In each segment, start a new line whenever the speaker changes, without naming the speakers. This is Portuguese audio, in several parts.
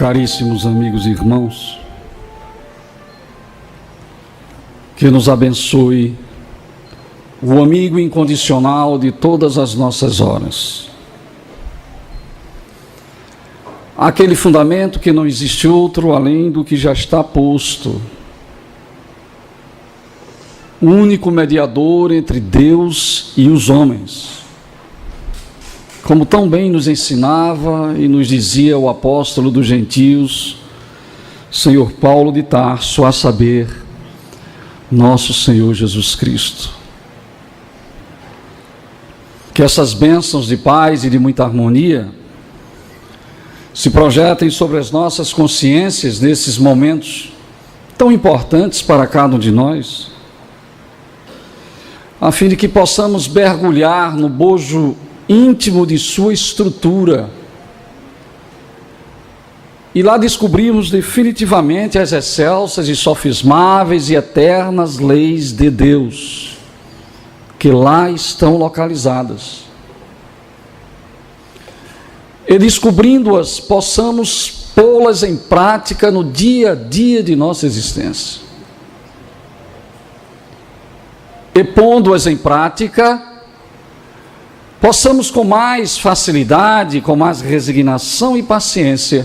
Caríssimos amigos e irmãos, que nos abençoe o amigo incondicional de todas as nossas horas. Aquele fundamento que não existe outro além do que já está posto. O único mediador entre Deus e os homens. Como tão bem nos ensinava e nos dizia o apóstolo dos gentios, Senhor Paulo de Tarso, a saber, nosso Senhor Jesus Cristo. Que essas bênçãos de paz e de muita harmonia se projetem sobre as nossas consciências nesses momentos tão importantes para cada um de nós, a fim de que possamos mergulhar no bojo íntimo de sua estrutura e lá descobrimos definitivamente as excelsas e sofismáveis e eternas leis de Deus, que lá estão localizadas. E descobrindo-as, possamos pô-las em prática no dia a dia de nossa existência. E pondo-as em prática, possamos com mais facilidade, com mais resignação e paciência,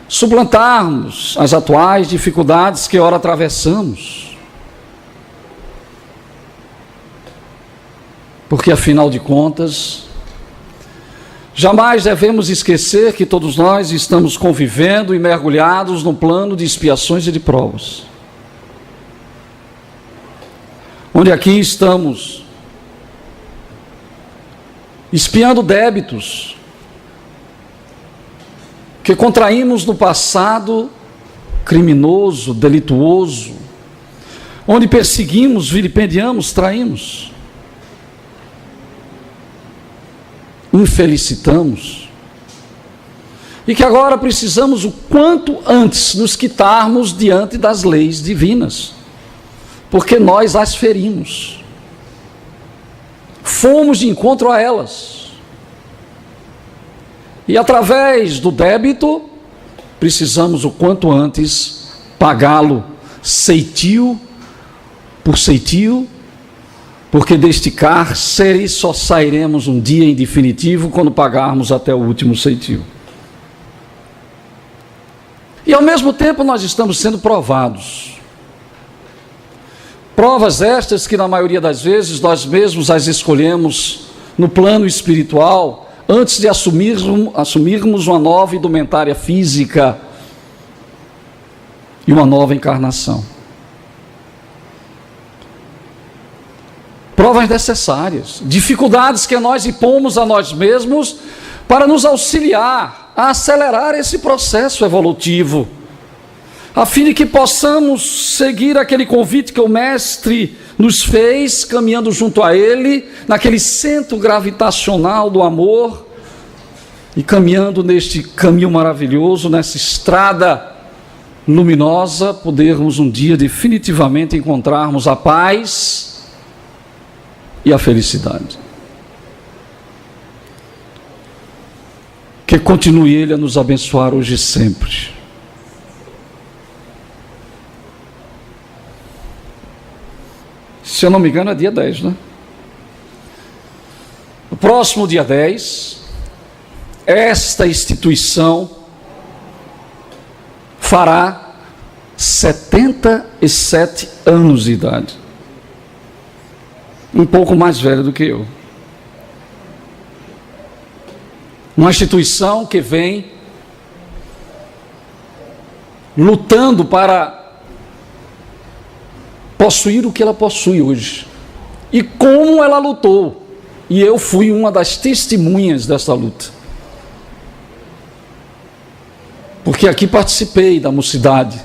suplantarmos as atuais dificuldades que ora atravessamos. Porque, afinal de contas, jamais devemos esquecer que todos nós estamos convivendo e mergulhados num plano de expiações e de provas. Onde aqui estamos expiando débitos que contraímos no passado criminoso, delituoso, onde perseguimos, vilipendiamos, traímos, infelicitamos, e que agora precisamos o quanto antes nos quitarmos diante das leis divinas, porque nós as ferimos. Fomos de encontro a elas. E através do débito, precisamos o quanto antes pagá-lo, ceitio por ceitio, porque deste cárcere só sairemos um dia em definitivo quando pagarmos até o último ceitio. E ao mesmo tempo nós estamos sendo provados. Provas estas que na maioria das vezes nós mesmos as escolhemos no plano espiritual antes de assumirmos uma nova indumentária física e uma nova encarnação. Provas necessárias, dificuldades que nós impomos a nós mesmos para nos auxiliar a acelerar esse processo evolutivo, a fim de que possamos seguir aquele convite que o Mestre nos fez, caminhando junto a Ele, naquele centro gravitacional do amor, e caminhando neste caminho maravilhoso, nessa estrada luminosa, podermos um dia definitivamente encontrarmos a paz e a felicidade. Que continue Ele a nos abençoar hoje e sempre. Se eu não me engano, é dia 10, né? No próximo dia 10, esta instituição fará 77 anos de idade. Um pouco mais velha do que eu. Uma instituição que vem lutando para possuir o que ela possui hoje. E como ela lutou. E eu fui uma das testemunhas dessa luta. Porque aqui participei da mocidade.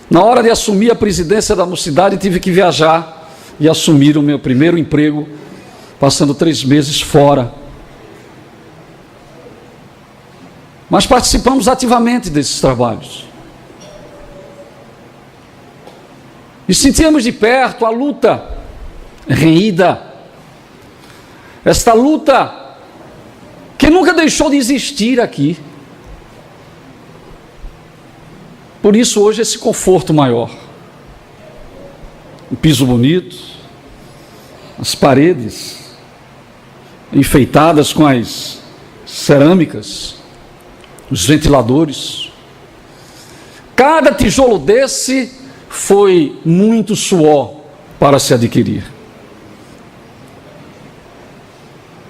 Na hora de assumir a presidência da mocidade, tive que viajar e assumir o meu primeiro emprego, passando 3 meses fora. Mas participamos ativamente desses trabalhos. E sentíamos de perto a luta renhida, esta luta que nunca deixou de existir aqui, Por isso hoje esse conforto maior. Um piso bonito, as paredes enfeitadas com as cerâmicas, os ventiladores. Cada tijolo desse foi muito suor para se adquirir.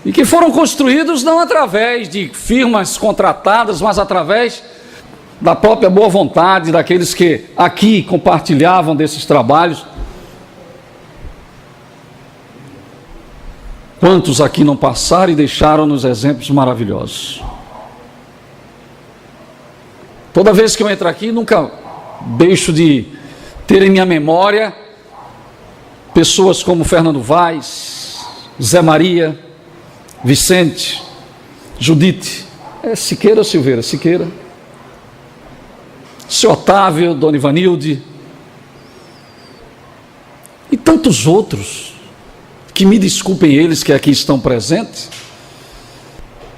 E que foram construídos não através de firmas contratadas, mas através da própria boa vontade daqueles que aqui compartilhavam desses trabalhos. Quantos aqui não passaram e deixaram-nos exemplos maravilhosos? Toda vez que eu entro aqui, nunca deixo de ter em minha memória pessoas como Fernando Vaz, Zé Maria, Vicente, Judite, Siqueira ou Silveira? Siqueira. Seu Otávio, Dona Ivanilde e tantos outros, que me desculpem eles que aqui estão presentes,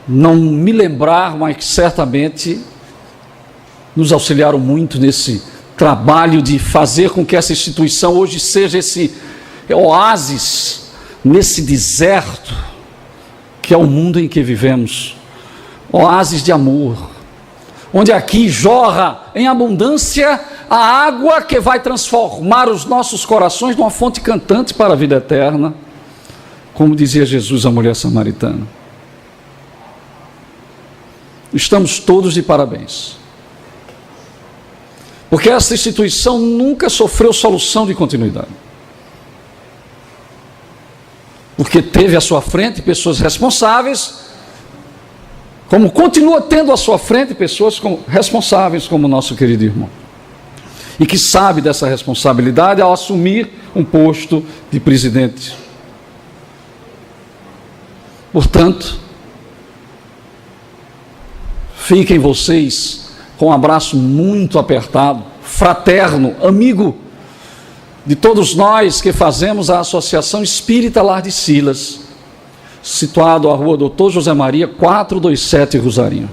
não me lembrar, mas que certamente nos auxiliaram muito nesse trabalho de fazer com que essa instituição hoje seja esse oásis nesse deserto que é o mundo em que vivemos, oásis de amor, onde aqui jorra em abundância a água que vai transformar os nossos corações numa fonte cantante para a vida eterna, como dizia Jesus à mulher samaritana. Estamos todos de parabéns, porque essa instituição nunca sofreu solução de continuidade, porque teve à sua frente pessoas responsáveis, como continua tendo à sua frente pessoas responsáveis como o nosso querido irmão, e que sabe dessa responsabilidade ao assumir um posto de presidente. Portanto, fiquem vocês com um abraço muito apertado, fraterno, amigo de todos nós que fazemos a Associação Espírita Lar de Silas, situado à rua Doutor José Maria, 427 Rosarinho,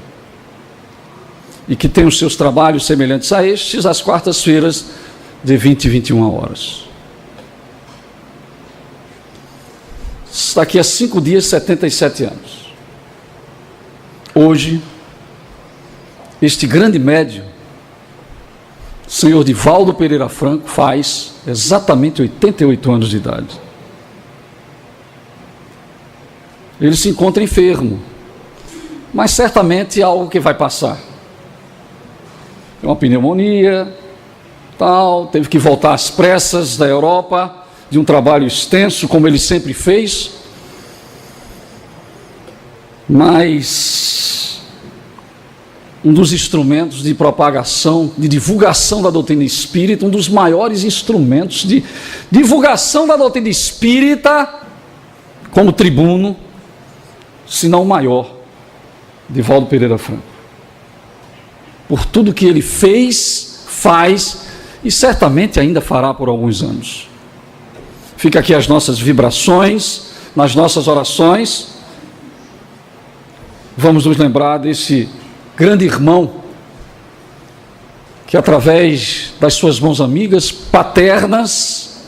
e que tem os seus trabalhos semelhantes a estes às quartas-feiras de 20 e 21 horas. Está aqui há 5 dias, 77 anos. Hoje, este grande médium, senhor Divaldo Pereira Franco, faz exatamente 88 anos de idade. Ele se encontra enfermo, mas certamente é algo que vai passar. É uma pneumonia, tal, teve que voltar às pressas da Europa, de um trabalho extenso, como ele sempre fez, mas um dos instrumentos de propagação, de divulgação da doutrina espírita, um dos maiores instrumentos de divulgação da doutrina espírita, como tribuno, se não o maior, Divaldo Pereira Franco. Por tudo que ele fez, faz e certamente ainda fará por alguns anos. Fica aqui as nossas vibrações, nas nossas orações. Vamos nos lembrar desse grande irmão que, através das suas mãos amigas paternas,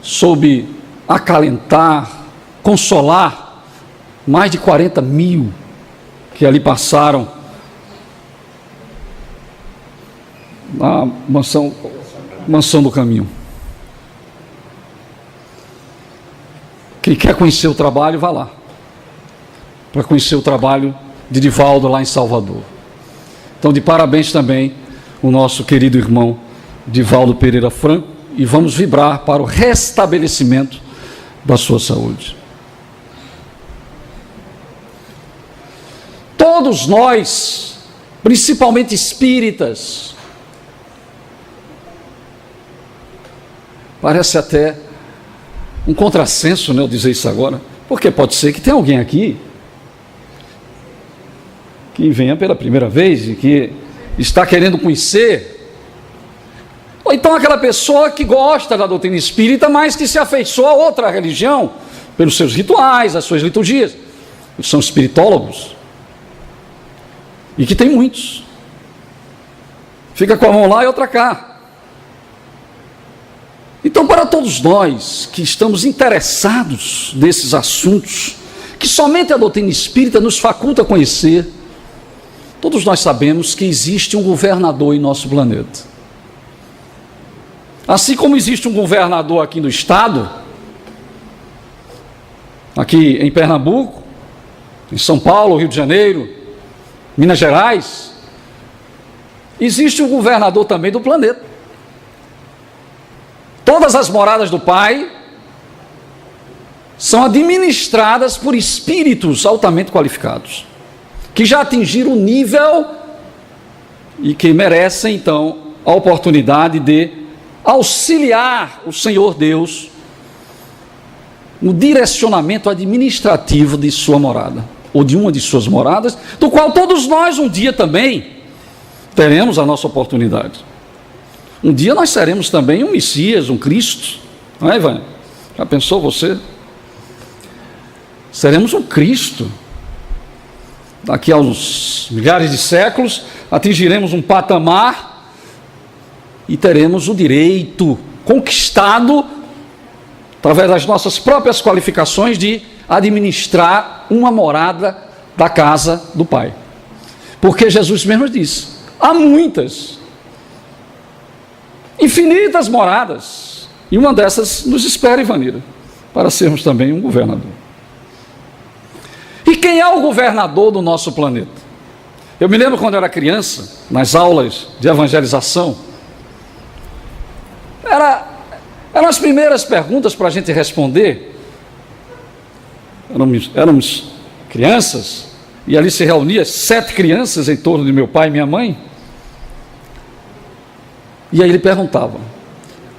soube acalentar, consolar mais de 40 mil que ali passaram na mansão do caminho. Quem quer conhecer o trabalho, vá lá, para conhecer o trabalho de Divaldo lá em Salvador. Então, de parabéns também o nosso querido irmão Divaldo Pereira Franco, e vamos vibrar para o restabelecimento da sua saúde. Todos nós, principalmente espíritas, parece até um contrassenso, né, eu dizer isso agora, porque pode ser que tenha alguém aqui que venha pela primeira vez e que está querendo conhecer, ou então aquela pessoa que gosta da doutrina espírita, mas que se afeiçoa a outra religião, pelos seus rituais, as suas liturgias. São espiritólogos, e que tem muitos. Fica com a mão lá e outra cá. Então, para todos nós que estamos interessados nesses assuntos, que somente a doutrina espírita nos faculta conhecer, todos nós sabemos que existe um governador em nosso planeta. Assim como existe um governador aqui no estado, aqui em Pernambuco, em São Paulo, Rio de Janeiro, Minas Gerais, existe um governador também do planeta. Todas as moradas do Pai são administradas por espíritos altamente qualificados, que já atingiram o nível e que merecem, então, a oportunidade de auxiliar o Senhor Deus no direcionamento administrativo de sua morada, ou de uma de suas moradas, do qual todos nós um dia também teremos a nossa oportunidade. Um dia nós seremos também um Messias, um Cristo, não é, Ivan? Já pensou você? Seremos um Cristo. Daqui a uns milhares de séculos, atingiremos um patamar e teremos o direito conquistado, através das nossas próprias qualificações, de administrar uma morada da casa do Pai. Porque Jesus mesmo disse, há muitas, infinitas moradas, e uma dessas nos espera, Ivanira, para sermos também um governador. E quem é o governador do nosso planeta? Eu me lembro quando eu era criança, nas aulas de evangelização, eram as primeiras perguntas para a gente responder. Éramos crianças, e ali se reunia 7 crianças em torno de meu pai e minha mãe. E aí ele perguntava,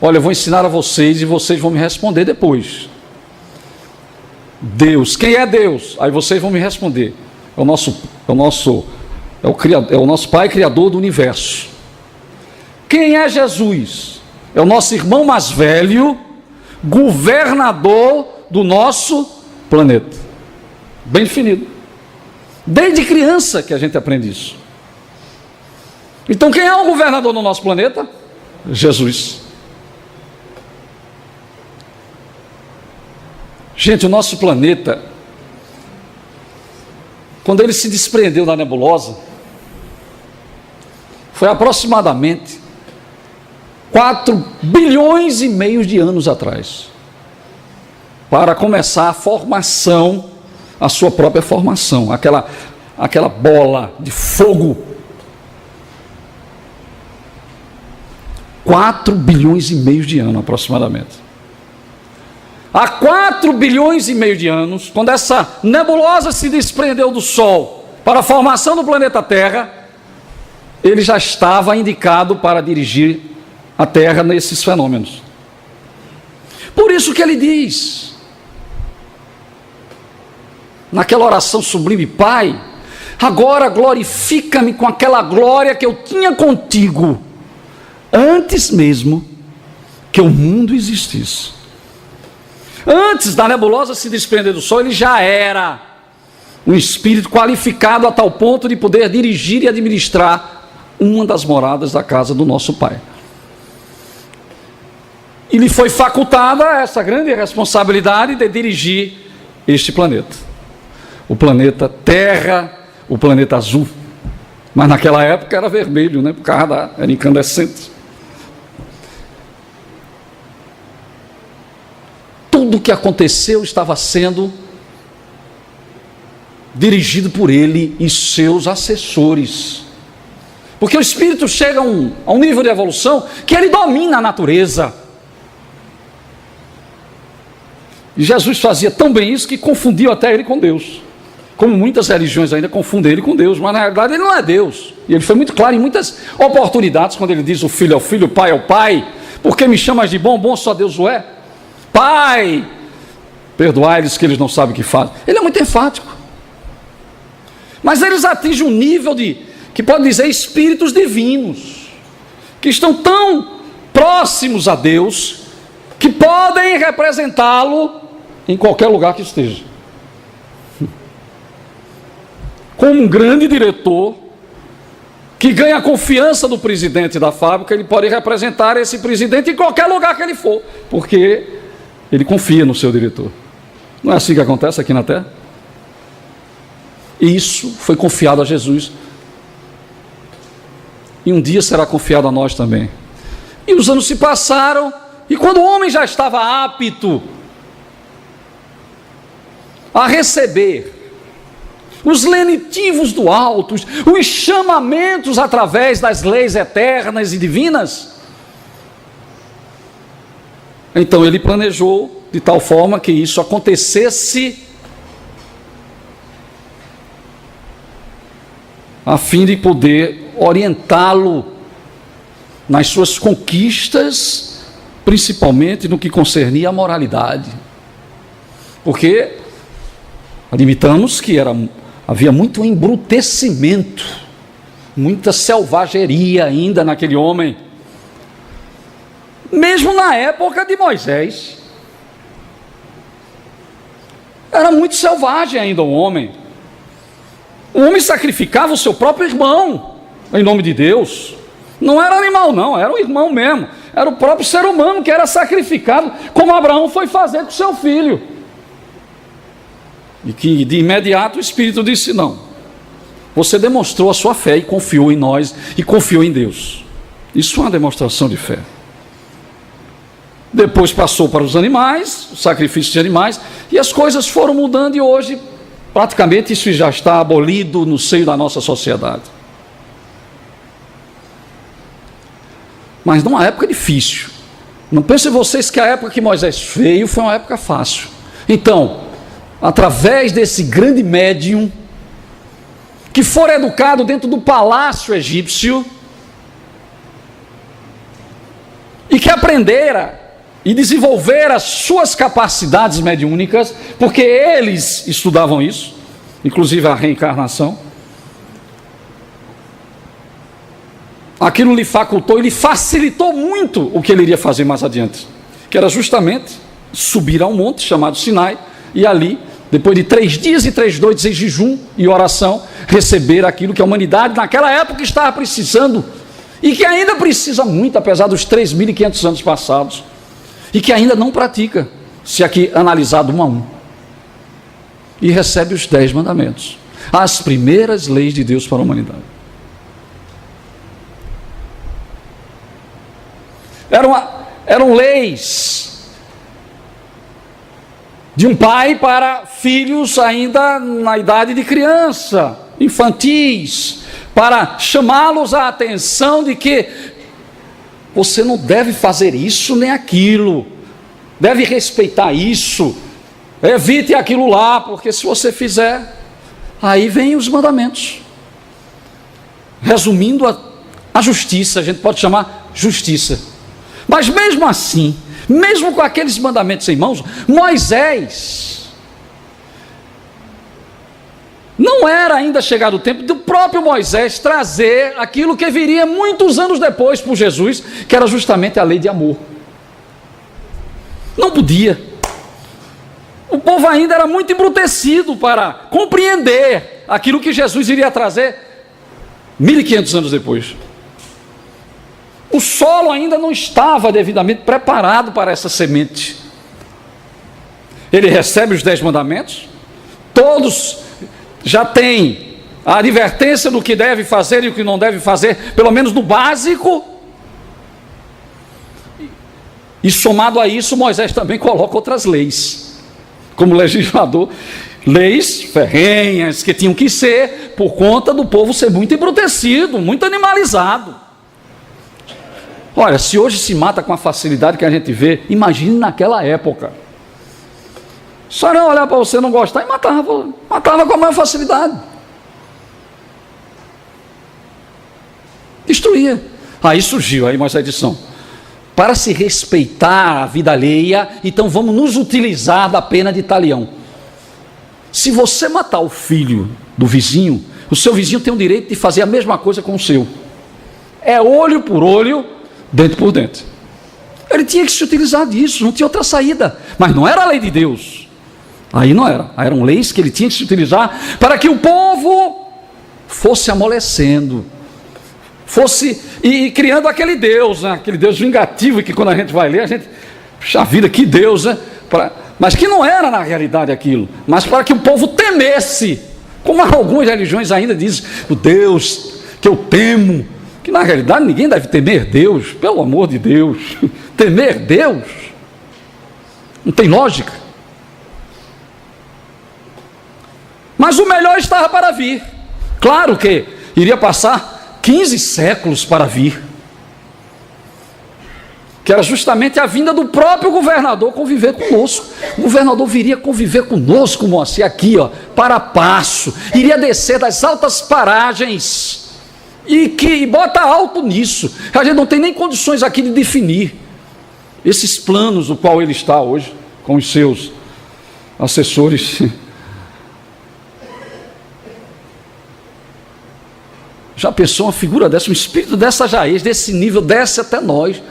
olha, eu vou ensinar a vocês e vocês vão me responder depois. Deus, quem é Deus? Aí vocês vão me responder. É o nosso Pai Criador do universo. Quem é Jesus? É o nosso irmão mais velho, governador do nosso planeta. Bem definido. Desde criança que a gente aprende isso. Então quem é o governador do nosso planeta? Jesus. Gente, o nosso planeta, quando ele se desprendeu da nebulosa, foi aproximadamente 4 bilhões e meio de anos atrás, para começar a formação, a sua própria formação, aquela bola de fogo. 4 bilhões e meio de anos aproximadamente. Há 4 bilhões e meio de anos, quando essa nebulosa se desprendeu do Sol para a formação do planeta Terra, ele já estava indicado para dirigir a Terra nesses fenômenos. Por isso que ele diz, naquela oração sublime, Pai, agora glorifica-me com aquela glória que eu tinha contigo, antes mesmo que o mundo existisse. Antes da nebulosa se desprender do Sol, ele já era um espírito qualificado a tal ponto de poder dirigir e administrar uma das moradas da casa do nosso Pai. E lhe foi facultada essa grande responsabilidade de dirigir este planeta. O planeta Terra, o planeta azul. Mas naquela época era vermelho, né? Por causa era incandescente. Tudo o que aconteceu estava sendo dirigido por ele e seus assessores. Porque o espírito chega a um nível de evolução que ele domina a natureza. E Jesus fazia tão bem isso que confundiu até ele com Deus. Como muitas religiões ainda confundem ele com Deus, mas na realidade ele não é Deus. E ele foi muito claro em muitas oportunidades, quando ele diz o filho é o filho, o pai é o pai. Por que me chamas de bom? Bom só Deus o é. Pai, perdoai-lhes que eles não sabem o que fazem. Ele é muito enfático. Mas eles atingem um nível que pode dizer espíritos divinos, que estão tão próximos a Deus, que podem representá-lo em qualquer lugar que esteja. Como um grande diretor que ganha a confiança do presidente da fábrica, ele pode representar esse presidente em qualquer lugar que ele for, porque ele confia no seu diretor. Não é assim que acontece aqui na Terra? E isso foi confiado a Jesus. E um dia será confiado a nós também. E os anos se passaram, e quando o homem já estava apto a receber os lenitivos do alto, os chamamentos através das leis eternas e divinas, então ele planejou de tal forma que isso acontecesse a fim de poder orientá-lo nas suas conquistas, principalmente no que concernia a moralidade. Porque admitamos que havia muito embrutecimento, muita selvageria ainda naquele homem. Mesmo na época de Moisés, era muito selvagem ainda o homem. O homem sacrificava o seu próprio irmão em nome de Deus. Não era animal não, era o irmão mesmo. Era o próprio ser humano que era sacrificado, como Abraão foi fazer com seu filho. E que de imediato o Espírito disse: não, você demonstrou a sua fé e confiou em nós e confiou em Deus. Isso é uma demonstração de fé. Depois passou para os animais, o sacrifício de animais, e as coisas foram mudando, e hoje praticamente isso já está abolido no seio da nossa sociedade. Mas numa época difícil. Não pensem vocês que a época que Moisés veio foi uma época fácil. Então, através desse grande médium, que for educado dentro do palácio egípcio, e que aprendera e desenvolver as suas capacidades mediúnicas, porque eles estudavam isso, inclusive a reencarnação, aquilo lhe facultou e lhe facilitou muito o que ele iria fazer mais adiante, que era justamente subir a um monte chamado Sinai, e ali, depois de 3 dias e 3 noites em jejum e oração, receber aquilo que a humanidade naquela época estava precisando, e que ainda precisa muito, apesar dos 3.500 anos passados, e que ainda não pratica, se aqui analisado um a um. E recebe os 10 mandamentos, as primeiras leis de Deus para a humanidade. Eram leis de um pai para filhos ainda na idade de criança, infantis, para chamá-los à atenção de que você não deve fazer isso nem aquilo, deve respeitar isso, evite aquilo lá, porque se você fizer, aí vem os mandamentos. Resumindo, a justiça, a gente pode chamar justiça. Mas mesmo assim, mesmo com aqueles mandamentos em mãos, Moisés não era ainda chegado o tempo do próprio Moisés trazer aquilo que viria muitos anos depois por Jesus, que era justamente a lei de amor. Não podia. O povo ainda era muito embrutecido para compreender aquilo que Jesus iria trazer 1.500 anos depois. O solo ainda não estava devidamente preparado para essa semente. Ele recebe os 10 mandamentos, todos já têm a advertência do que deve fazer e o que não deve fazer, pelo menos no básico. E somado a isso, Moisés também coloca outras leis, como legislador, leis ferrenhas que tinham que ser, por conta do povo ser muito embrutecido, muito animalizado. Olha, se hoje se mata com a facilidade que a gente vê, imagine naquela época. Só não olhar para você, não gostar, e matava com a maior facilidade. Destruía. Aí surgiu aí mais a edição. Para se respeitar a vida alheia, então vamos nos utilizar da pena de talião. Se você matar o filho do vizinho, o seu vizinho tem o direito de fazer a mesma coisa com o seu. É olho por olho, dente por dente. Ele tinha que se utilizar disso, não tinha outra saída. Mas não era a lei de Deus. Aí não era. Aí eram leis que ele tinha que se utilizar para que o povo fosse amolecendo fosse, e criando aquele Deus, né? Aquele Deus vingativo, que quando a gente vai ler, a gente, puxa vida, que Deus, né? Mas que não era na realidade aquilo, mas para que o povo temesse, como algumas religiões ainda dizem, o Deus que eu temo, que na realidade ninguém deve temer Deus, pelo amor de Deus, temer Deus, não tem lógica. Mas o melhor estava para vir, claro que iria passar 15 séculos para vir, que era justamente a vinda do próprio governador conviver conosco. O governador viria conviver conosco, Moacir, aqui, ó, para passo, iria descer das altas paragens, e bota alto nisso. A gente não tem nem condições aqui de definir esses planos no qual ele está hoje, com os seus assessores. Já pensou uma figura dessa, um espírito dessa jaez, desse nível, desce até nós.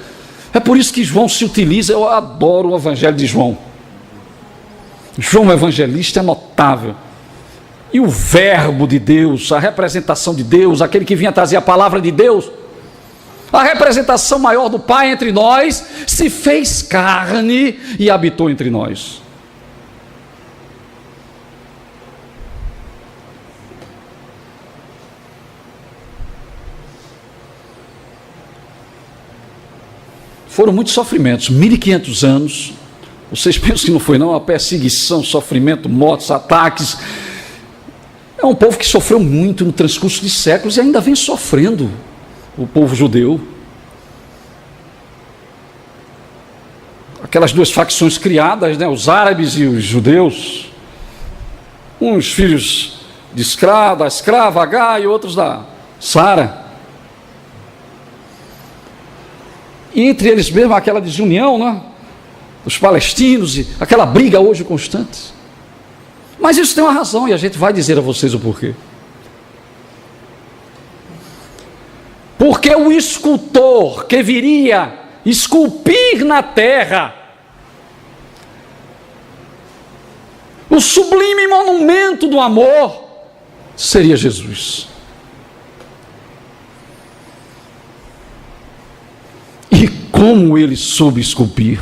É por isso que João se utiliza, eu adoro o evangelho de João. João evangelista é notável. E o verbo de Deus, a representação de Deus, aquele que vinha trazer a palavra de Deus, a representação maior do Pai entre nós, se fez carne e habitou entre nós. Foram muitos sofrimentos, 1500 anos. Vocês pensam que não foi não? A perseguição, sofrimento, mortes, ataques. É um povo que sofreu muito no transcurso de séculos e ainda vem sofrendo, o povo judeu. Aquelas duas facções criadas, né? Os árabes e os judeus. Uns filhos de da escrava H e outros da Sara. E entre eles mesmo aquela desunião, né? Os palestinos, e aquela briga hoje constante. Mas isso tem uma razão, e a gente vai dizer a vocês o porquê. Porque o escultor que viria esculpir na terra o sublime monumento do amor seria Jesus. E como ele soube esculpir?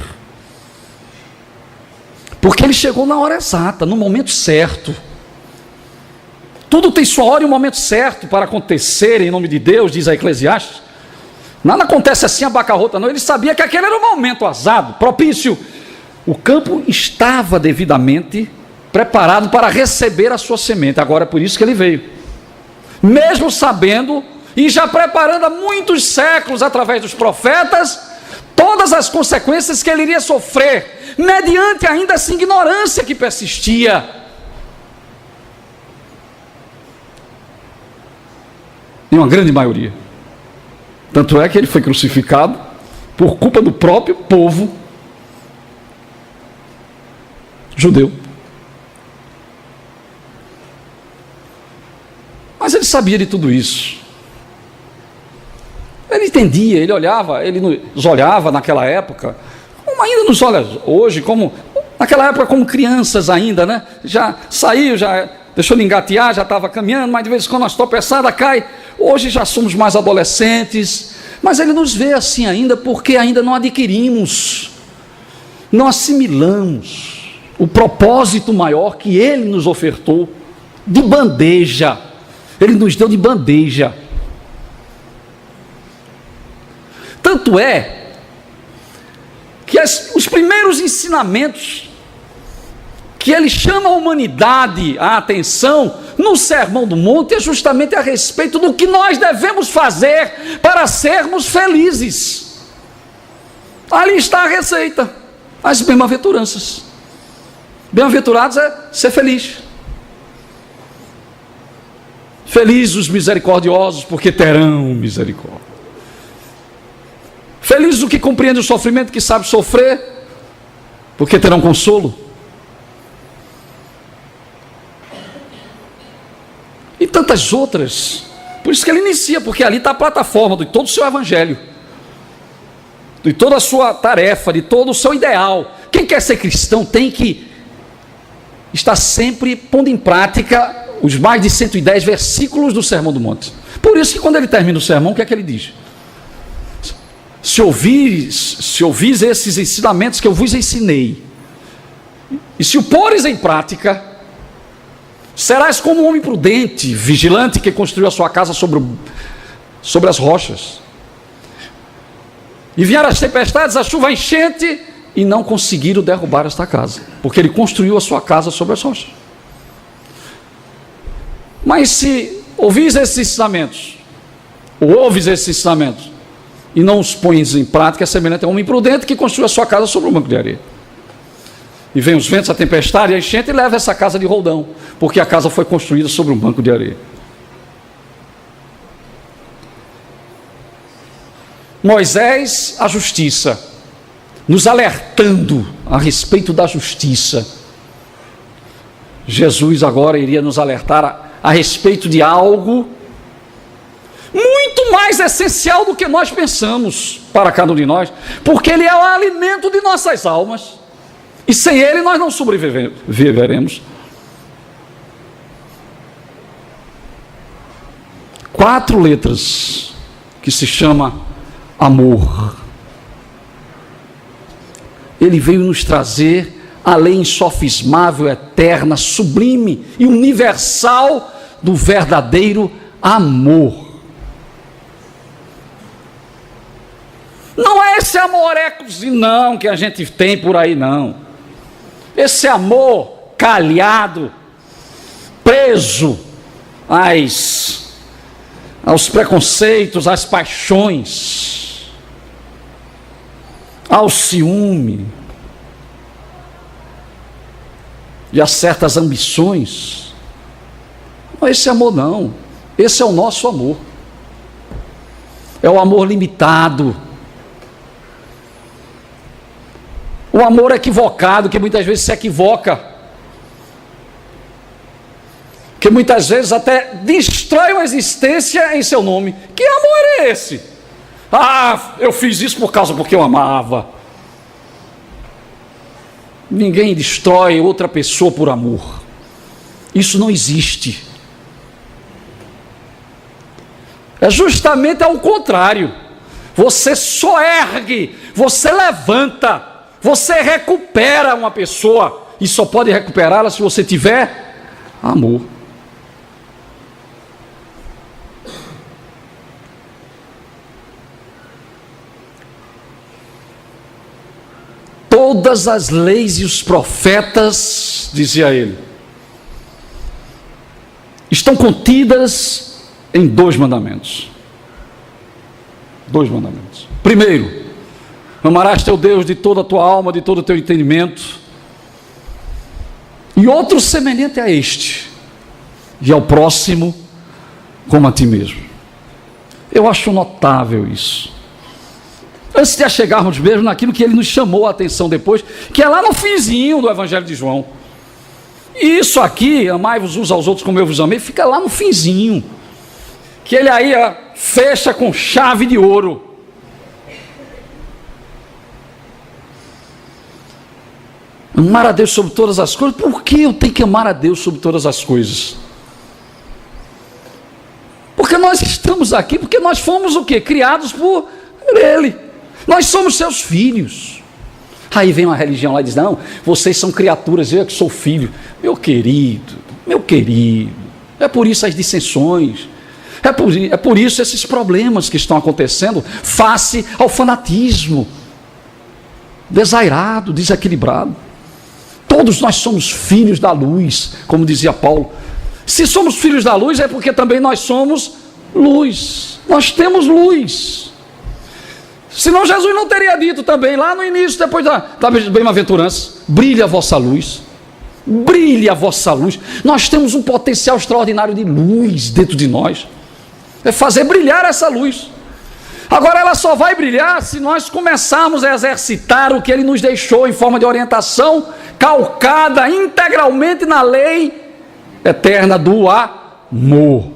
Porque ele chegou na hora exata, no momento certo. Tudo tem sua hora e um momento certo para acontecer em nome de Deus, diz a Eclesiastes. Nada acontece assim a bacarrota, não. Ele sabia que aquele era o momento azado, propício. O campo estava devidamente preparado para receber a sua semente. Agora é por isso que ele veio. Mesmo sabendo e já preparando há muitos séculos, através dos profetas, todas as consequências que ele iria sofrer, mediante ainda essa ignorância que persistia. Em uma grande maioria. Tanto é que ele foi crucificado por culpa do próprio povo judeu. Mas ele sabia de tudo isso. Ele entendia, ele olhava, ele nos olhava naquela época, como ainda nos olha hoje, como naquela época como crianças ainda, né? Já saiu, já deixou de engatear, já estava caminhando, mas de vez em quando as tropeçadas cai. Hoje já somos mais adolescentes, mas ele nos vê assim ainda porque ainda não adquirimos, não assimilamos o propósito maior que ele nos ofertou de bandeja. Ele nos deu de bandeja. Tanto é que os primeiros ensinamentos que ele chama a humanidade a atenção no Sermão do Monte é justamente a respeito do que nós devemos fazer para sermos felizes. Ali está a receita, as bem-aventuranças. Bem-aventurados é ser feliz. Felizes os misericordiosos, porque terão misericórdia. Felizes o que compreende o sofrimento, que sabe sofrer, porque terão consolo. E tantas outras. Por isso que ele inicia, porque ali está a plataforma de todo o seu evangelho, de toda a sua tarefa, de todo o seu ideal. Quem quer ser cristão tem que estar sempre pondo em prática os mais de 110 versículos do Sermão do Monte. Por isso que quando ele termina o sermão, o que é que ele diz? Se ouvis esses ensinamentos que eu vos ensinei, e se o pores em prática, serás como um homem prudente, vigilante, que construiu a sua casa sobre as rochas. E vieram as tempestades, a chuva, a enchente, e não conseguiram derrubar esta casa, porque ele construiu a sua casa sobre as rochas. Mas se ouvis esses ensinamentos, ou ouves esses ensinamentos, e não os pões em prática, é semelhante a um homem prudente que construiu a sua casa sobre um banco de areia. E vem os ventos, a tempestade e a enchente, e leva essa casa de roldão, porque a casa foi construída sobre um banco de areia. Moisés, a justiça, nos alertando a respeito da justiça. Jesus agora iria nos alertar a respeito de algo muito mais essencial do que nós pensamos para cada um de nós, porque ele é o alimento de nossas almas, e sem ele nós não sobreviveremos. 4 letras que se chama amor. Ele veio nos trazer a lei insofismável, eterna, sublime e universal do verdadeiro amor. Não é esse amorecozinho não que a gente tem por aí não. Esse amor calhado, preso aos preconceitos, às paixões, ao ciúme e a certas ambições. Não é esse amor não. Esse é o nosso amor. É o amor limitado. O amor equivocado, que muitas vezes se equivoca, que muitas vezes até destrói uma existência em seu nome. Que amor é esse? Ah, eu fiz isso porque eu amava. Ninguém destrói outra pessoa por amor. Isso não existe. É justamente ao contrário. Você soergue, você levanta, você recupera uma pessoa, e só pode recuperá-la se você tiver amor. Todas as leis e os profetas, dizia ele, estão contidas em 2 mandamentos. 2 mandamentos. Primeiro, amarás teu Deus de toda a tua alma, de todo o teu entendimento. E outro semelhante a este, e ao próximo como a ti mesmo. Eu acho notável isso. Antes de chegarmos mesmo naquilo que ele nos chamou a atenção depois, que é lá no finzinho do Evangelho de João. E isso aqui, amai-vos uns aos outros como eu vos amei, fica lá no finzinho. Que ele aí fecha com chave de ouro. Amar a Deus sobre todas as coisas. Por que eu tenho que amar a Deus sobre todas as coisas? Porque nós estamos aqui, porque nós fomos o quê? Criados por Ele. Nós somos seus filhos. Aí vem uma religião lá e diz, não, vocês são criaturas, eu é que sou filho. Meu querido, é por isso as dissensões, é por isso esses problemas que estão acontecendo face ao fanatismo desairado, desequilibrado. Todos nós somos filhos da luz, como dizia Paulo. Se somos filhos da luz, é porque também nós somos luz. Nós temos luz. Senão Jesus não teria dito também, lá no início, depois da bem-aventurança, brilhe a vossa luz. Brilhe a vossa luz. Nós temos um potencial extraordinário de luz dentro de nós. É fazer brilhar essa luz. Agora ela só vai brilhar se nós começarmos a exercitar o que Ele nos deixou em forma de orientação, calcada integralmente na lei eterna do amor.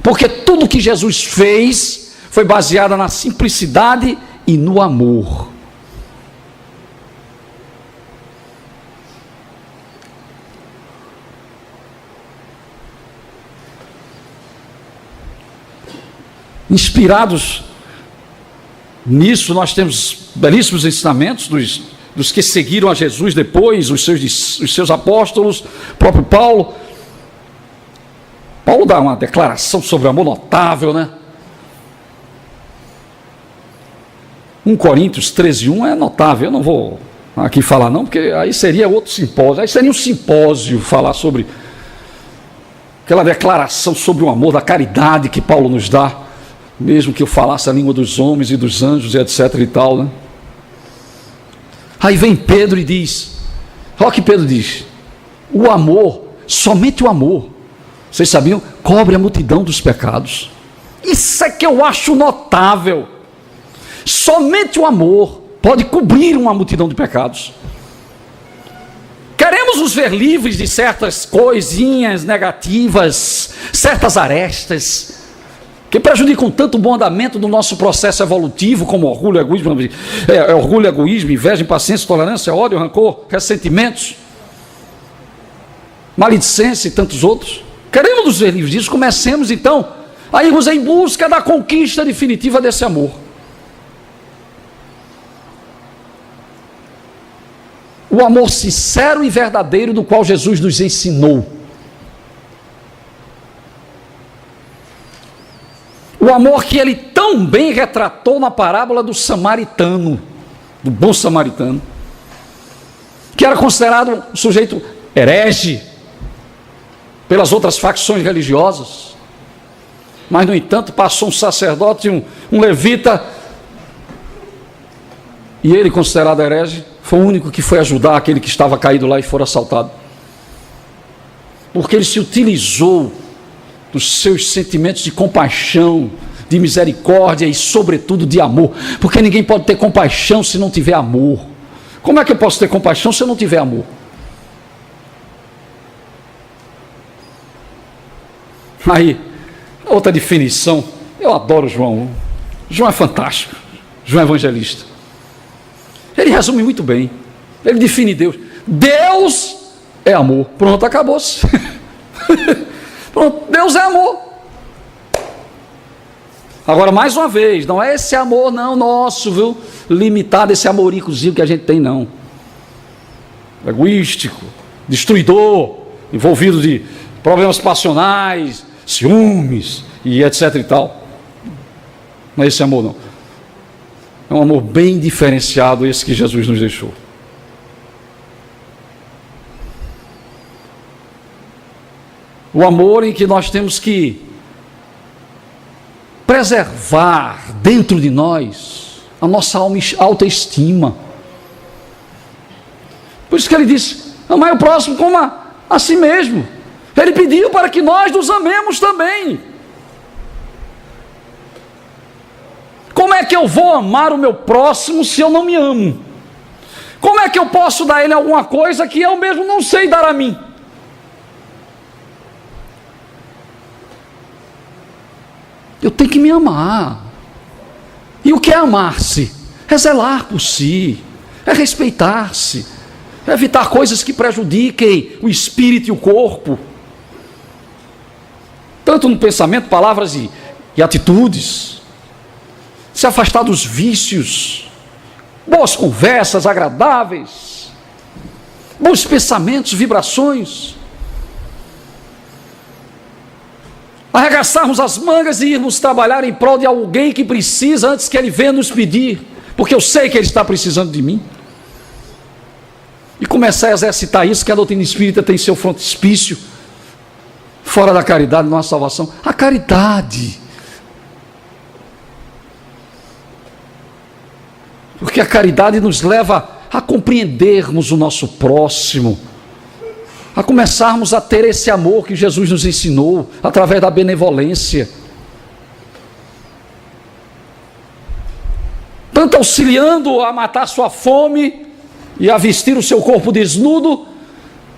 Porque tudo que Jesus fez foi baseado na simplicidade e no amor. Inspirados nisso, nós temos belíssimos ensinamentos dos que seguiram a Jesus depois, os seus apóstolos, o próprio Paulo. Paulo dá uma declaração sobre o amor notável, né? 1 Coríntios 13:1 é notável. Eu não vou aqui falar não, porque aí seria outro simpósio. Aí seria um simpósio falar sobre aquela declaração sobre o amor, da caridade que Paulo nos dá, mesmo que eu falasse a língua dos homens e dos anjos e etc e tal, né? Aí vem Pedro e diz, olha o que Pedro diz: o amor, somente o amor, vocês sabiam, cobre a multidão dos pecados. Isso é que eu acho notável. Somente o amor pode cobrir uma multidão de pecados. Queremos nos ver livres de certas coisinhas negativas, certas arestas, que prejudicam tanto o bom andamento do nosso processo evolutivo, como orgulho, egoísmo, inveja, impaciência, tolerância, ódio, rancor, ressentimentos, maledicência e tantos outros. Queremos nos ver livres disso. Comecemos então a irmos em busca da conquista definitiva desse amor. O amor sincero e verdadeiro do qual Jesus nos ensinou. O amor que ele tão bem retratou na parábola do samaritano, do bom samaritano, que era considerado um sujeito herege pelas outras facções religiosas, mas no entanto passou um sacerdote, um levita, e ele, considerado herege, foi o único que foi ajudar aquele que estava caído lá e for assaltado, porque ele se utilizou dos seus sentimentos de compaixão, de misericórdia e sobretudo de amor, porque ninguém pode ter compaixão se não tiver amor. Como é que eu posso ter compaixão se eu não tiver amor? Aí, outra definição, eu adoro João é fantástico, João Evangelista, ele resume muito bem, ele define Deus, Deus é amor, pronto, acabou-se. Pronto, Deus é amor. Agora, mais uma vez, não é esse amor não nosso, viu, limitado, esse amoricozinho que a gente tem, não, egoístico, destruidor, envolvido de problemas passionais, ciúmes e etc e tal. Não é esse amor não, é um amor bem diferenciado, esse que Jesus nos deixou. O amor em que nós temos que preservar dentro de nós a nossa autoestima. Por isso que ele disse: amai o próximo como a si mesmo. Ele pediu para que nós nos amemos também. Como é que eu vou amar o meu próximo se eu não me amo? Como é que eu posso dar a ele alguma coisa que eu mesmo não sei dar a mim? Eu tenho que me amar. E o que é amar-se? É zelar por si, é respeitar-se, é evitar coisas que prejudiquem o espírito e o corpo, tanto no pensamento, palavras e atitudes. Se afastar dos vícios, boas conversas agradáveis, bons pensamentos, vibrações. Arregaçarmos as mangas e irmos trabalhar em prol de alguém que precisa antes que ele venha nos pedir, porque eu sei que ele está precisando de mim. E começar a exercitar isso, que a doutrina espírita tem seu frontispício, fora da caridade não há salvação. A caridade. Porque a caridade nos leva a compreendermos o nosso próximo, a começarmos a ter esse amor que Jesus nos ensinou, através da benevolência. Tanto auxiliando a matar sua fome e a vestir o seu corpo desnudo,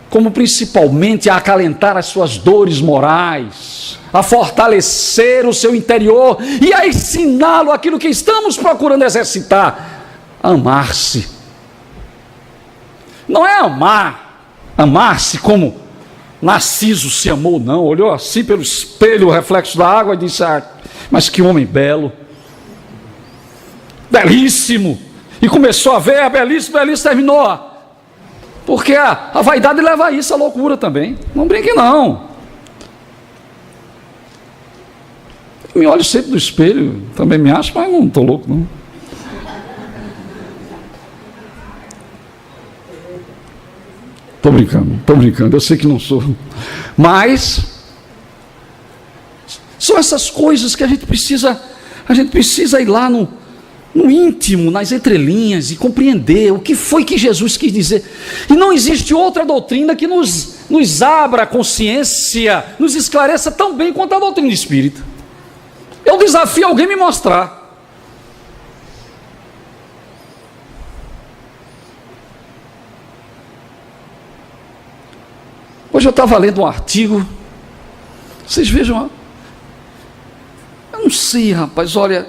como principalmente a acalentar as suas dores morais, a fortalecer o seu interior e a ensiná-lo aquilo que estamos procurando exercitar: amar-se. Não é amar-se como Narciso se amou, não. Olhou assim pelo espelho, o reflexo da água, e disse: Mas que homem belo, belíssimo. E começou a ver, belíssimo, terminou. Porque a vaidade leva a isso, a loucura também. Não brinque não. Me olho sempre no espelho, também me acho, mas não estou louco não. Estou brincando, eu sei que não sou. Mas são essas coisas que a gente precisa ir lá no íntimo, nas entrelinhas, e compreender o que foi que Jesus quis dizer. E não existe outra doutrina que nos abra a consciência, nos esclareça tão bem quanto a doutrina espírita. Eu desafio alguém a me mostrar. Hoje eu estava lendo um artigo, vocês vejam, eu não sei, rapaz, olha,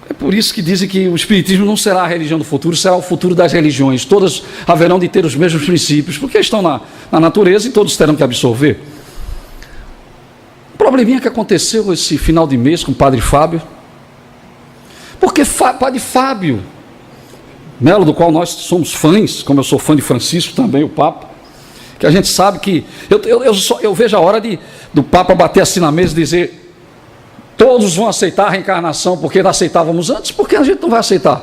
é por isso que dizem que o Espiritismo não será a religião do futuro, será o futuro das religiões, todas haverão de ter os mesmos princípios, porque estão na natureza e todos terão que absorver. O probleminha que aconteceu esse final de mês com o Padre Fábio, porque Padre Fábio Melo, do qual nós somos fãs, como eu sou fã de Francisco também, o Papa, que a gente sabe que, eu vejo a hora do Papa bater assim na mesa e dizer, todos vão aceitar a reencarnação, porque nós aceitávamos antes, porque a gente não vai aceitar?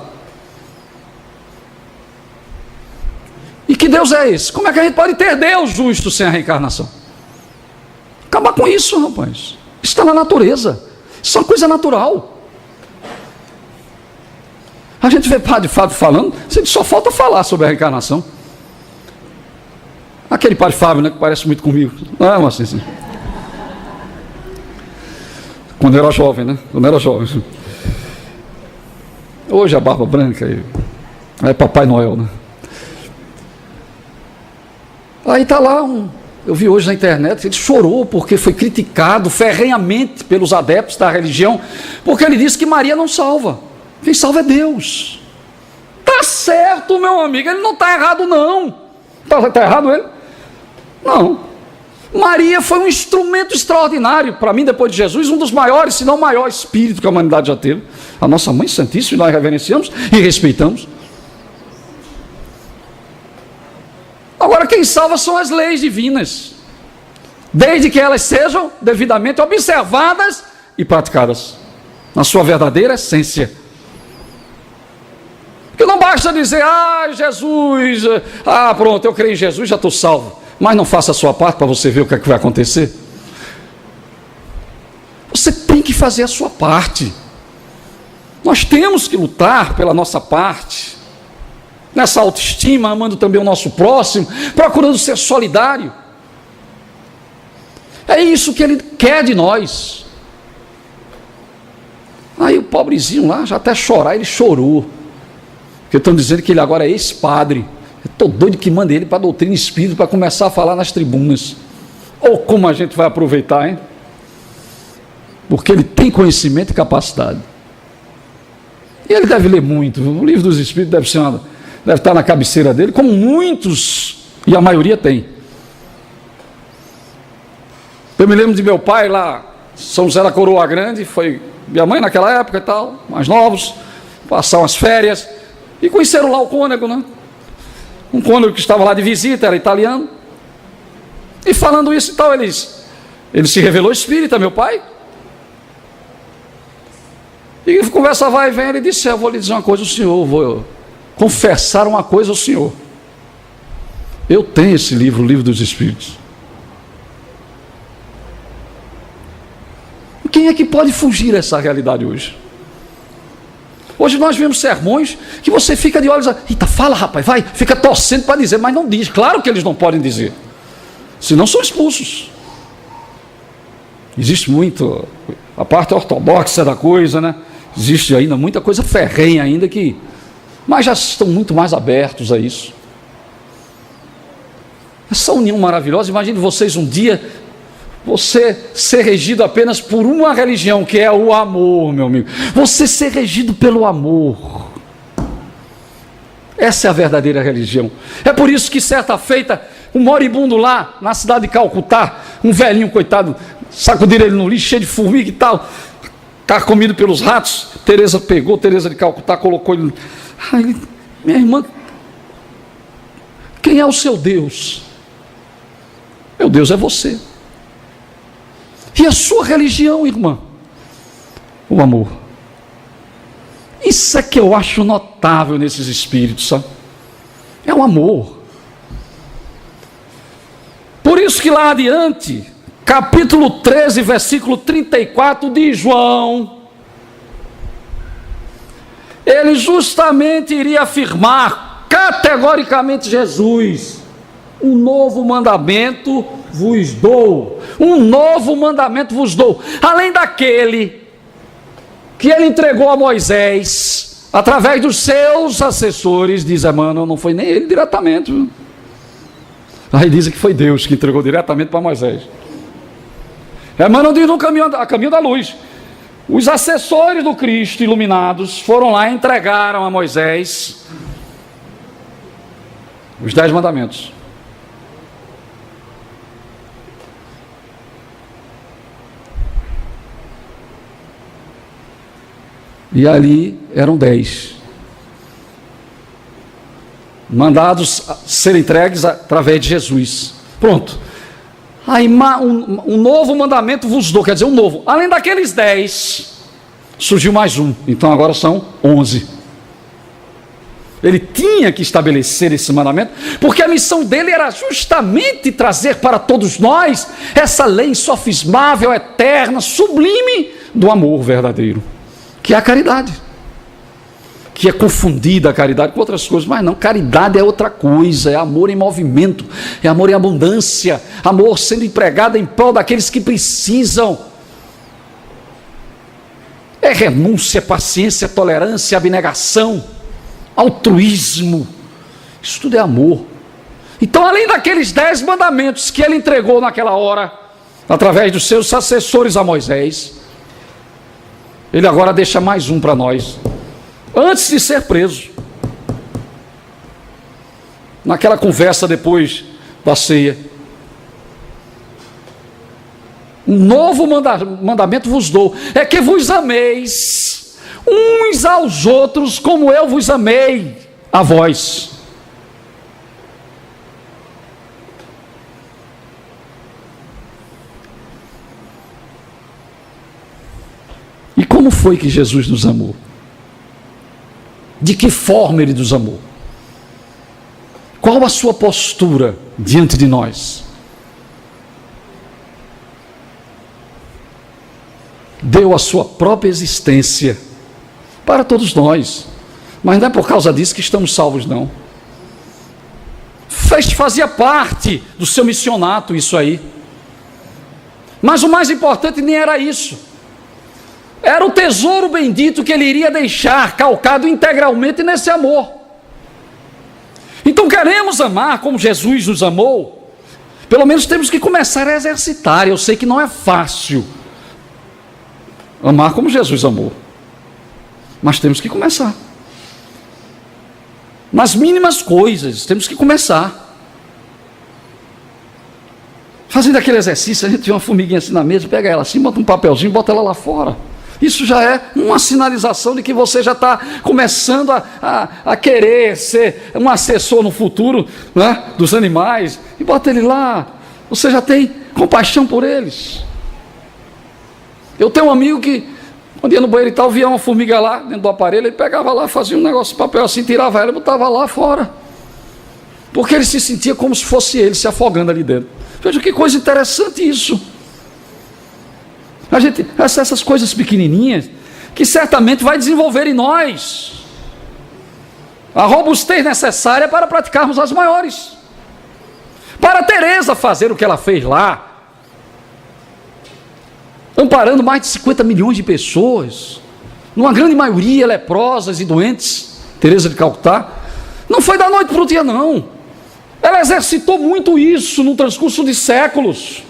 E que Deus é esse? Como é que a gente pode ter Deus justo sem a reencarnação? Acabar com isso, rapaz. Isso está na natureza, isso é uma coisa natural. A gente vê Padre Fábio falando, só falta falar sobre a reencarnação. Aquele Padre Fábio, né, que parece muito comigo. Não é, mas assim. Quando eu era jovem, né? Quando eu era jovem. Hoje a barba branca é Papai Noel, né? Aí está lá eu vi hoje na internet, ele chorou porque foi criticado ferrenhamente pelos adeptos da religião, porque ele disse que Maria não salva. Quem salva é Deus. Tá certo, meu amigo, ele não está errado não. Está errado ele? Não. Maria foi um instrumento extraordinário, para mim, depois de Jesus, um dos maiores, se não o maior espírito que a humanidade já teve. A nossa Mãe Santíssima, nós reverenciamos e respeitamos. Agora, quem salva são as leis divinas, desde que elas sejam devidamente observadas e praticadas, na sua verdadeira essência. Porque não basta dizer, Jesus, pronto, eu creio em Jesus, já estou salvo. Mas não faça a sua parte para você ver o que é que vai acontecer. Você tem que fazer a sua parte. Nós temos que lutar pela nossa parte, nessa autoestima, amando também o nosso próximo, procurando ser solidário. É isso que ele quer de nós. Aí o pobrezinho lá, já até chorar, ele chorou. Porque estão dizendo que ele agora é ex-padre. Eu estou doido que mande ele para a doutrina espírita para começar a falar nas tribunas. Ou como a gente vai aproveitar, hein? Porque ele tem conhecimento e capacidade. E ele deve ler muito. O Livro dos Espíritos deve estar na cabeceira dele, como muitos, e a maioria tem. Eu me lembro de meu pai lá, São José da Coroa Grande, foi minha mãe naquela época e tal, mais novos, passar umas férias, e conheceram lá o cônego, né? Um cônego que estava lá de visita, era italiano, e falando isso e tal, ele se revelou espírita, meu pai, e conversa vai e vem, ele disse, eu vou lhe dizer uma coisa, vou confessar uma coisa ao senhor, eu tenho esse livro, o Livro dos Espíritos. Quem é que pode fugir dessa realidade hoje? Hoje nós vemos sermões que você fica de olhos, eita, fala rapaz, vai, fica torcendo para dizer, mas não diz, claro que eles não podem dizer, senão são expulsos. Existe muito, a parte ortodoxa da coisa, né? Existe ainda muita coisa ferrenha ainda mas já estão muito mais abertos a isso. Essa união maravilhosa, imagine vocês um dia, você ser regido apenas por uma religião, que é o amor, meu amigo. Você ser regido pelo amor. Essa é a verdadeira religião. É por isso que certa feita, um moribundo lá na cidade de Calcutá, um velhinho coitado, sacudiram ele no lixo, cheio de formiga e tal, comido pelos ratos. Teresa pegou, Teresa de Calcutá, colocou ele. Ai, minha irmã, quem é o seu Deus? Meu Deus é você. E a sua religião, irmã? O amor. Isso é que eu acho notável nesses espíritos, sabe? É o amor. Por isso que lá adiante, capítulo 13, versículo 34 de João, ele justamente iria afirmar categoricamente Jesus: um novo mandamento vos dou, um novo mandamento vos dou, além daquele que ele entregou a Moisés, através dos seus assessores. Diz Emmanuel, não foi nem ele diretamente, viu? Aí dizem que foi Deus que entregou diretamente para Moisés. Emmanuel diz no caminho da luz, os assessores do Cristo iluminados foram lá e entregaram a Moisés os 10 mandamentos. E ali eram 10 mandados a serem entregues através de Jesus. Pronto. Aí um novo mandamento vos dou, quer dizer, um novo. Além daqueles 10, surgiu mais um. Então agora são 11. Ele tinha que estabelecer esse mandamento, porque a missão dele era justamente trazer para todos nós essa lei insofismável, eterna, sublime do amor verdadeiro, que é a caridade. Que é confundida a caridade com outras coisas, mas não, caridade é outra coisa, é amor em movimento, é amor em abundância, amor sendo empregado em prol daqueles que precisam, é renúncia, paciência, tolerância, abnegação, altruísmo, isso tudo é amor. Então, além daqueles 10 mandamentos que ele entregou naquela hora, através dos seus assessores a Moisés, ele agora deixa mais um para nós, antes de ser preso, naquela conversa depois da ceia. Um novo mandamento vos dou, é que vos ameis uns aos outros como eu vos amei a vós. E como foi que Jesus nos amou? De que forma ele nos amou? Qual a sua postura diante de nós? Deu a sua própria existência para todos nós, mas não é por causa disso que estamos salvos, não. Fazia parte do seu missionato isso aí, mas o mais importante nem era isso. Era o tesouro bendito que ele iria deixar calcado integralmente nesse amor. Então queremos amar como Jesus nos amou, pelo menos temos que começar a exercitar. Eu sei que não é fácil amar como Jesus amou, mas temos que começar. Nas mínimas coisas, temos que começar. Fazendo aquele exercício, a gente tem uma formiguinha assim na mesa, pega ela assim, bota um papelzinho, bota ela lá fora. Isso já é uma sinalização de que você já está começando a querer ser um assessor no futuro, né, dos animais, e bota ele lá, você já tem compaixão por eles. Eu tenho um amigo que, quando ia no banheiro e tal, via uma formiga lá dentro do aparelho, ele pegava lá, fazia um negócio de papel assim, tirava ela e botava lá fora, porque ele se sentia como se fosse ele se afogando ali dentro. Veja que coisa interessante isso. A gente, essas coisas pequenininhas, que certamente vai desenvolver em nós a robustez necessária para praticarmos as maiores. Para Teresa fazer o que ela fez lá, amparando mais de 50 milhões de pessoas, numa grande maioria leprosas e doentes, Teresa de Calcutá, não foi da noite para o dia, não. Ela exercitou muito isso no transcurso de séculos.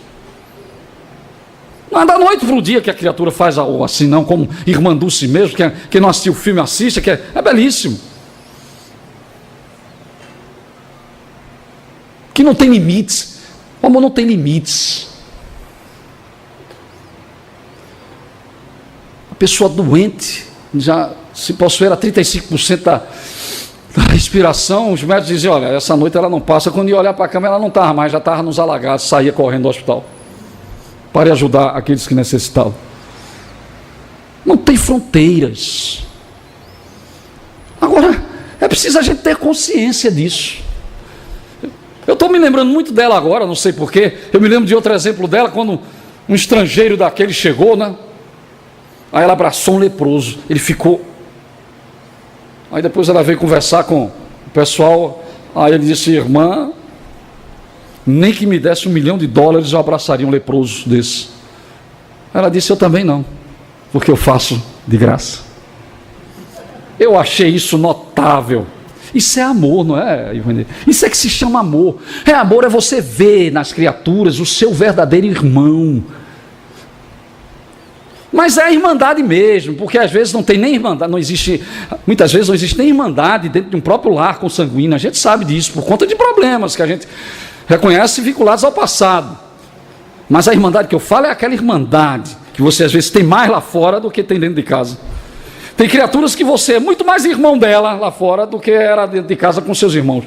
Não é da noite para o dia que a criatura faz algo assim, não, como Irmã Dulce mesmo, quem não assistiu o filme assista, que é belíssimo. que não tem limites. O amor não tem limites. A pessoa doente, já se possuir a 35% da respiração, os médicos diziam, olha, essa noite ela não passa. Quando ia olhar para a cama, ela não estava mais, já estava nos alagados, saía correndo do hospital para ajudar aqueles que necessitavam. Não tem fronteiras. Agora, é preciso a gente ter consciência disso. Eu estou me lembrando muito dela agora, não sei porquê. Eu me lembro de outro exemplo dela, quando um estrangeiro daquele chegou, né? Aí ela abraçou um leproso, ele ficou. Aí depois ela veio conversar com o pessoal, aí ele disse, irmã, nem que me desse $1 milhão eu abraçaria um leproso desse. Ela disse, eu também não, porque eu faço de graça. Eu achei isso notável. Isso é amor, não é, Ivanê? Isso é que se chama amor. Amor é você ver nas criaturas o seu verdadeiro irmão. Mas é a irmandade mesmo, porque às vezes não tem nem irmandade, muitas vezes não existe nem irmandade dentro de um próprio lar consanguíneo. A gente sabe disso, por conta de problemas que a gente reconhece vinculados ao passado. Mas a irmandade que eu falo é aquela irmandade que você às vezes tem mais lá fora do que tem dentro de casa. Tem criaturas que você é muito mais irmão dela lá fora do que era dentro de casa com seus irmãos.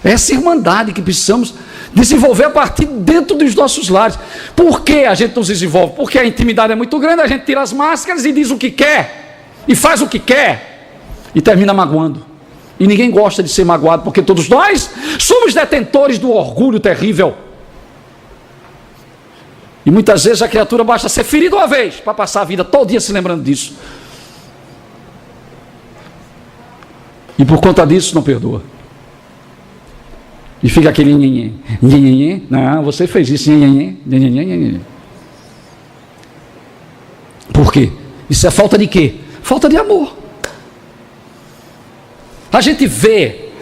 Essa irmandade que precisamos desenvolver a partir dentro dos nossos lares. Por que a gente nos desenvolve? Porque a intimidade é muito grande, a gente tira as máscaras e diz o que quer, e faz o que quer, e termina magoando. E ninguém gosta de ser magoado, porque todos nós somos detentores do orgulho terrível. E muitas vezes a criatura basta ser ferida uma vez, para passar a vida todo dia se lembrando disso. E por conta disso não perdoa. E fica aquele nhenhenhen, não, você fez isso, nhenhenhen. Por quê? Isso é falta de quê? Falta de amor. A gente vê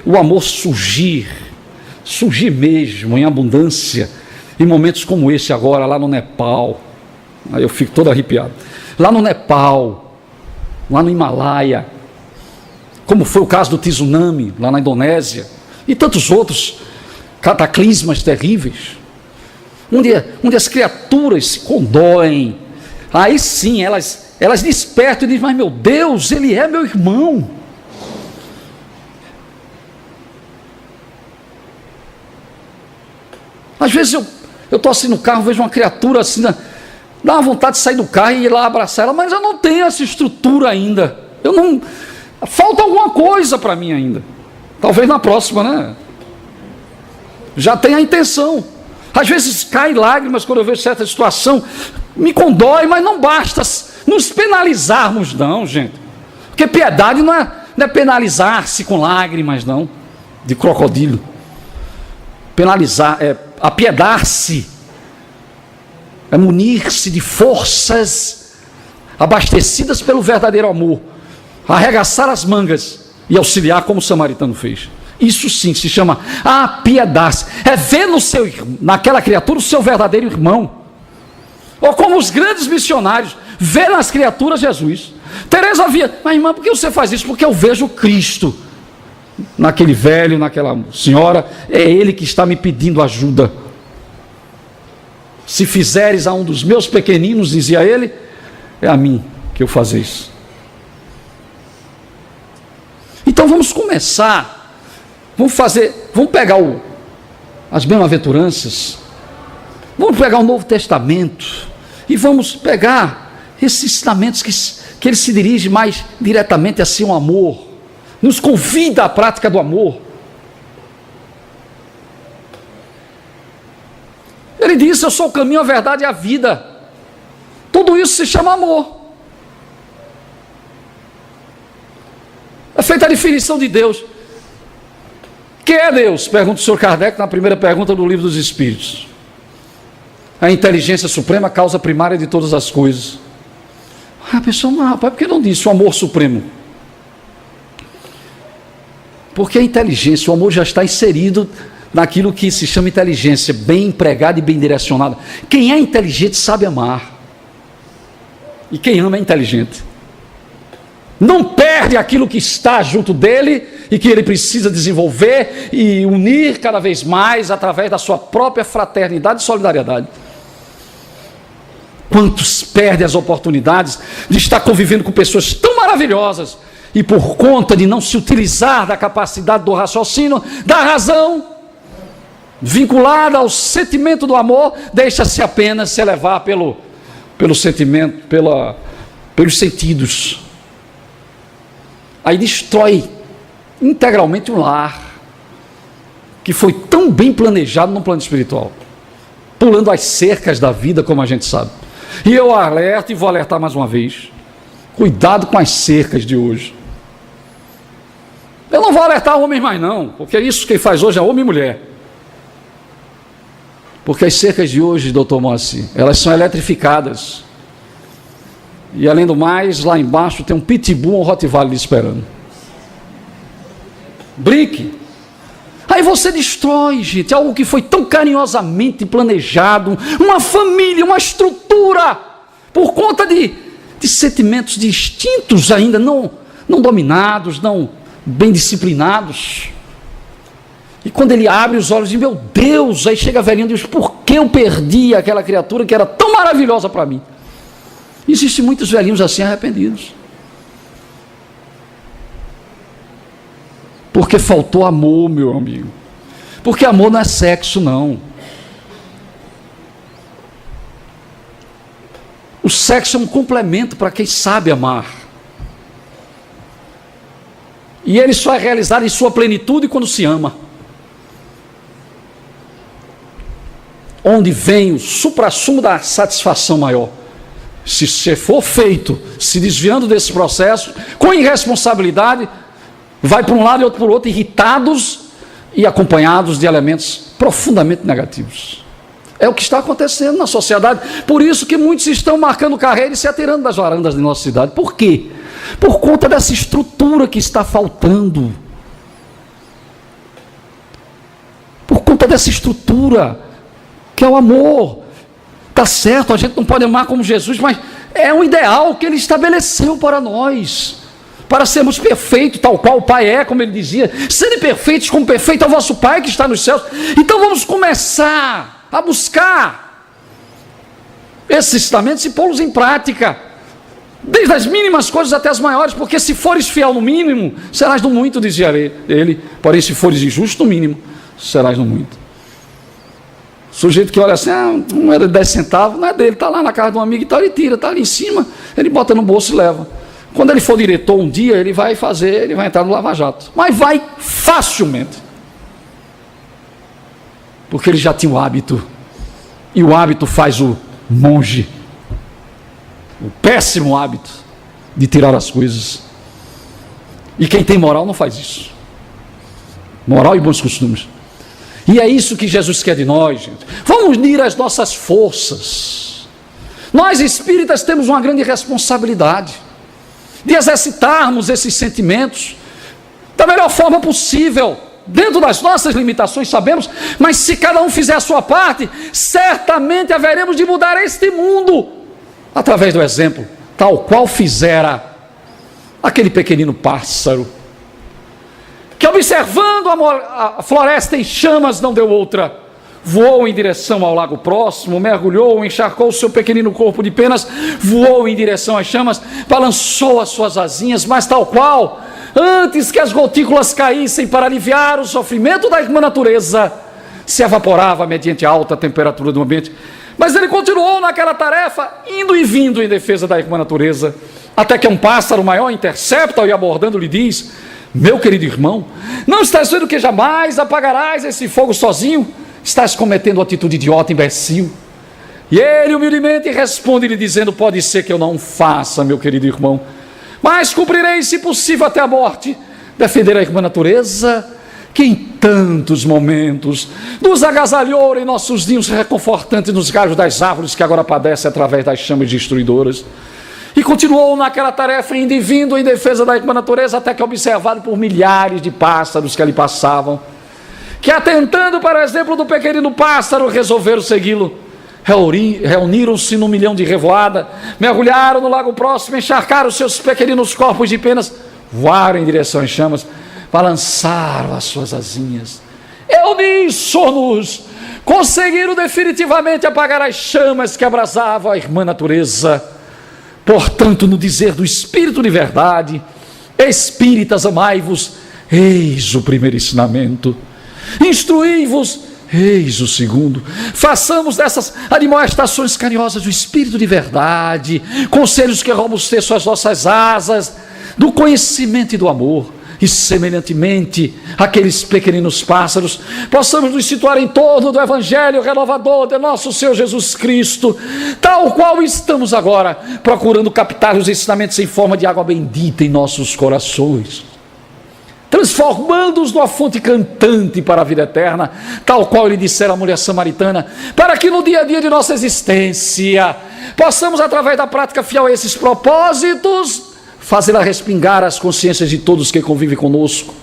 o amor surgir mesmo, em abundância, em momentos como esse agora, lá no Nepal. Aí eu fico todo arrepiado. Lá no Nepal, lá no Himalaia, como foi o caso do tsunami, lá na Indonésia, e tantos outros cataclismas terríveis, onde as criaturas se condoem. Aí sim, elas despertam e dizem, mas meu Deus, ele é meu irmão. Às vezes eu estou assim no carro, vejo uma criatura assim, dá uma vontade de sair do carro e ir lá abraçar ela, mas eu não tenho essa estrutura ainda. Falta alguma coisa para mim ainda. Talvez na próxima, né? Já tem a intenção. Às vezes caem lágrimas quando eu vejo certa situação, me condói, mas não basta nos penalizarmos, não, gente. Porque piedade não é penalizar-se com lágrimas, não, de crocodilo. Penalizar é apiedar-se, é munir-se de forças abastecidas pelo verdadeiro amor, arregaçar as mangas e auxiliar como o samaritano fez. Isso sim se chama apiedar-se. É ver naquela criatura o seu verdadeiro irmão. Ou como os grandes missionários, ver nas criaturas Jesus. Teresa via, mas irmã, por que você faz isso? Porque eu vejo Cristo naquele velho, naquela senhora. É ele que está me pedindo ajuda. Se fizeres a um dos meus pequeninos, dizia ele, é a mim que eu fazeis. Então vamos começar, vamos pegar as bem-aventuranças, vamos pegar o Novo Testamento e vamos pegar esses ensinamentos que ele se dirige mais diretamente assim ao amor, nos convida à prática do amor. Ele diz, eu sou o caminho, a verdade e a vida. Tudo isso se chama amor. É feita a definição de Deus. Quem é Deus? Pergunta o Sr. Kardec na primeira pergunta do Livro dos Espíritos. A inteligência suprema, causa primária de todas as coisas. A pessoa, não, rapaz, por que não disse o amor supremo? Porque a inteligência, o amor já está inserido naquilo que se chama inteligência, bem empregada e bem direcionada. Quem é inteligente sabe amar. E quem ama é inteligente. não perde aquilo que está junto dele e que ele precisa desenvolver e unir cada vez mais através da sua própria fraternidade e solidariedade. Quantos perdem as oportunidades de estar convivendo com pessoas tão maravilhosas e por conta de não se utilizar da capacidade do raciocínio, da razão, vinculada ao sentimento do amor, deixa-se apenas se levar pelo sentimento, pelos sentidos. Aí destrói integralmente um lar que foi tão bem planejado no plano espiritual, pulando as cercas da vida, como a gente sabe. E eu alerto e vou alertar mais uma vez: cuidado com as cercas de hoje. Eu não vou alertar homens mais não, porque isso quem faz hoje é homem e mulher. Porque as cercas de hoje, doutor Moacir, elas são eletrificadas. E além do mais, lá embaixo tem um pitbull, um Rottweiler esperando. Brinque. Aí você destrói, gente, algo que foi tão carinhosamente planejado, uma família, uma estrutura, por conta de sentimentos distintos ainda, não dominados, não bem disciplinados. E quando ele abre os olhos e diz, meu Deus, aí chega a velhinha e diz, por que eu perdi aquela criatura que era tão maravilhosa para mim? Existem muitos velhinhos assim arrependidos. Porque faltou amor, meu amigo. Porque amor não é sexo, não. O sexo é um complemento para quem sabe amar. E ele só é realizado em sua plenitude quando se ama. Onde vem o suprassumo da satisfação maior. Se for feito, se desviando desse processo, com irresponsabilidade, vai para um lado e outro para o outro, irritados e acompanhados de elementos profundamente negativos. É o que está acontecendo na sociedade. Por isso que muitos estão marcando carreira e se atirando das varandas de nossa cidade. Por quê? Por conta dessa estrutura que está faltando. Por conta dessa estrutura, que é o amor. Está certo, a gente não pode amar como Jesus, mas é um ideal que ele estabeleceu para nós. Para sermos perfeitos, tal qual o Pai é, como ele dizia, sendo perfeitos como perfeito é o vosso Pai que está nos céus. Então vamos começar a buscar esses ensinamentos e pô-los em prática, desde as mínimas coisas até as maiores, porque se fores fiel no mínimo, serás no muito, dizia ele, porém se fores injusto no mínimo, serás no muito. Sujeito que olha assim, não era de 10 centavos, não é dele, está lá na casa de um amigo e tal, ele tira, está ali em cima, ele bota no bolso e leva. Quando ele for diretor um dia, ele vai entrar no Lava Jato. Mas vai facilmente. Porque ele já tinha o hábito. E o hábito faz o monge. O péssimo hábito de tirar as coisas. E quem tem moral não faz isso. Moral e bons costumes. E é isso que Jesus quer de nós, gente. Vamos unir as nossas forças. Nós espíritas temos uma grande responsabilidade de exercitarmos esses sentimentos da melhor forma possível, dentro das nossas limitações, sabemos, mas se cada um fizer a sua parte, certamente haveremos de mudar este mundo, através do exemplo, tal qual fizera aquele pequenino pássaro, que observando a floresta em chamas, não deu outra, voou em direção ao lago próximo, mergulhou, encharcou o seu pequenino corpo de penas, voou em direção às chamas, balançou as suas asinhas, mas tal qual, antes que as gotículas caíssem para aliviar o sofrimento da irmã natureza, se evaporava mediante a alta temperatura do ambiente. Mas ele continuou naquela tarefa, indo e vindo em defesa da irmã natureza, até que um pássaro maior intercepta-o e abordando lhe diz, meu querido irmão, não estás vendo que jamais apagarás esse fogo sozinho? Estás cometendo atitude idiota, imbecil. E ele humildemente responde-lhe dizendo, pode ser que eu não faça, meu querido irmão, mas cumprirei, se possível, até a morte, defender a irmã natureza, que em tantos momentos nos agasalhou em nossos ninhos reconfortantes nos galhos das árvores que agora padece através das chamas destruidoras. E continuou naquela tarefa, indo e vindo em defesa da irmã natureza, até que observado por milhares de pássaros que ali passavam, que atentando para o exemplo do pequenino pássaro, resolveram segui-lo. reuniram-se num milhão de revoada, mergulharam no lago próximo, encharcaram seus pequeninos corpos de penas, voaram em direção às chamas, balançaram as suas asinhas. Uníssonos, conseguiram definitivamente apagar as chamas que abrasavam a irmã natureza. Portanto, no dizer do Espírito de verdade, espíritas, amai-vos, eis o primeiro ensinamento. Instruí-vos, eis o segundo. Façamos dessas admoestações carinhosas do Espírito de verdade, conselhos que robusteçam as nossas asas, do conhecimento e do amor, e semelhantemente aqueles pequeninos pássaros, possamos nos situar em torno do Evangelho renovador de nosso Senhor Jesus Cristo, tal qual estamos agora, procurando captar os ensinamentos em forma de água bendita em nossos corações, transformando-os numa fonte cantante para a vida eterna, tal qual ele dissera à mulher samaritana, para que no dia a dia de nossa existência, possamos, através da prática fiel a esses propósitos, fazê-la respingar as consciências de todos que convivem conosco,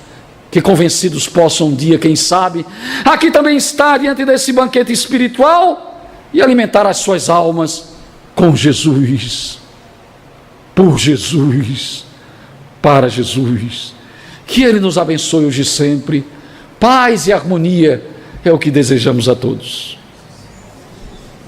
que convencidos possam um dia, quem sabe, aqui também estar diante desse banquete espiritual e alimentar as suas almas com Jesus, por Jesus, para Jesus. Que Ele nos abençoe hoje e sempre. Paz e harmonia é o que desejamos a todos.